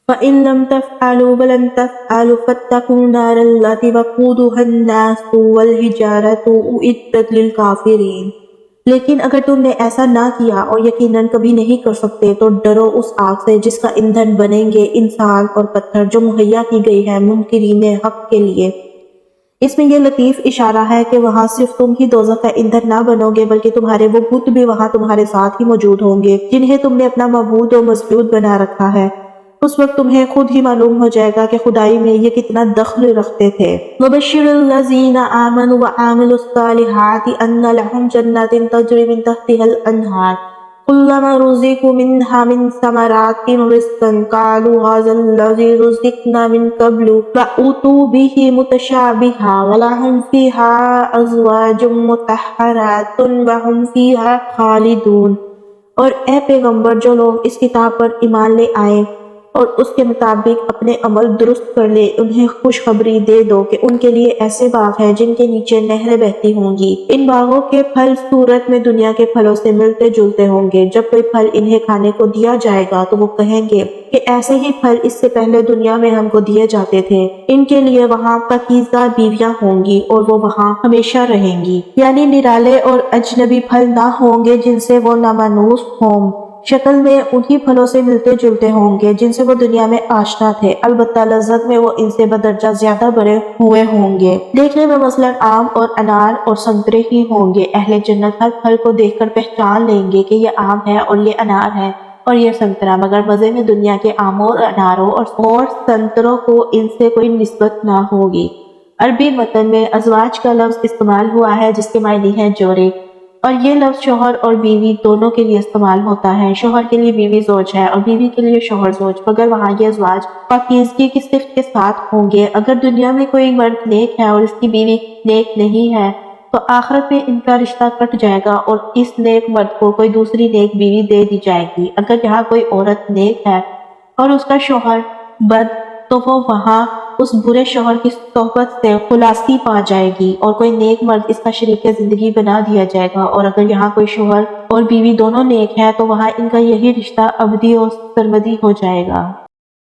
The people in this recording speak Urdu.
فَإِن لَّمْ تَفْعَلُوا وَلَن تَفْعَلُوا فَاتَّقُوا النَّارَ الَّتِي وَقُودُهَا النَّاسُ وَالْحِجَارَةُ أُعِدَّتْ لِلْكَافِرِينَ۔ لیکن اگر تم نے ایسا نہ کیا اور یقیناً کبھی نہیں کر سکتے تو ڈرو اس آگ سے جس کا ایندھن بنیں گے انسان اور پتھر، جو مہیا کی گئی ہے منکرین حق کے لیے۔ اس میں یہ لطیف اشارہ ہے کہ وہاں صرف تم ہی دوزخ کا ایندھن نہ بنو گے بلکہ تمہارے وہ بت بھی وہاں تمہارے ساتھ ہی موجود ہوں گے جنہیں تم نے اپنا معبود و مسجود بنا رکھا ہے۔ اس وقت تمہیں خود ہی معلوم ہو جائے گا کہ خدائی میں یہ کتنا دخل رکھتے تھے۔ وَبَشِّرِ الَّذِينَ آمَنُوا وَعَمِلُوا الصَّالِحَاتِ أَنَّ لَهُمْ جَنَّاتٍ تَجْرِي مِن تَحْتِهَا الْأَنْهَارُ كُلَّمَا رُزِقُوا مِنْهَا مِن ثَمَرَاتٍ رِزْقًا قَالُوا هَٰذَا الَّذِي رُزِقْنَا مِن قَبْلُ وَأُوتُوا بِهِ مُتَشَابِهًا وَلَهُمْ فِيهَا أَزْوَاجٌ مُّطَهَّرَةٌ وَهُمْ فِيهَا خَالِدُونَ۔ اور اے پیغمبر، جو لوگ اس کتاب پر ایمان لے آئے اور اس کے مطابق اپنے عمل درست کر لے، انہیں خوشخبری دے دو کہ ان کے لیے ایسے باغ ہیں جن کے نیچے نہریں بہتی ہوں گی۔ ان باغوں کے پھل صورت میں دنیا کے پھلوں سے ملتے جلتے ہوں گے۔ جب کوئی پھل انہیں کھانے کو دیا جائے گا تو وہ کہیں گے کہ ایسے ہی پھل اس سے پہلے دنیا میں ہم کو دیے جاتے تھے۔ ان کے لیے وہاں پاکیزہ بیویاں ہوں گی اور وہ وہاں ہمیشہ رہیں گی، یعنی نرالے اور اجنبی پھل نہ ہوں گے جن سے وہ نامانوس ہوں۔ شکل میں انہی پھلوں سے ملتے جلتے ہوں گے جن سے وہ دنیا میں آشنا تھے، البتہ لذت میں وہ ان سے بدرجہ زیادہ بڑے ہوئے ہوں گے۔ دیکھنے میں مثلاً آم اور انار اور سنترے ہی ہوں گے۔ اہل جنت ہر پھل کو دیکھ کر پہچان لیں گے کہ یہ آم ہے اور یہ انار ہے اور یہ سنترا، مگر مزے میں دنیا کے آموں اور اناروں اور سنتروں کو ان سے کوئی نسبت نہ ہوگی۔ عربی متن میں ازواج کا لفظ استعمال ہوا ہے جس کے معنی ہے جوڑے، اور یہ لفظ شوہر اور بیوی دونوں کے لیے استعمال ہوتا ہے۔ شوہر کے لیے بیوی زوج ہے اور بیوی کے لیے شوہر زوج، مگر وہاں یہ ازواج پاکیزگی کی صفت کے ساتھ ہوں گے۔ اگر دنیا میں کوئی مرد نیک ہے اور اس کی بیوی نیک نہیں ہے تو آخرت میں ان کا رشتہ کٹ جائے گا اور اس نیک مرد کو کوئی دوسری نیک بیوی دے دی جائے گی۔ اگر یہاں کوئی عورت نیک ہے اور اس کا شوہر بد، تو وہ وہاں اس برے شوہر کی صحبت سے خلاصی پا جائے گی اور کوئی نیک مرد اس کا شریک زندگی بنا دیا جائے گا۔ اور اگر یہاں کوئی شوہر اور بیوی دونوں نیک ہے تو وہاں ان کا یہی رشتہ ابدی اور سرمدی ہو جائے گا۔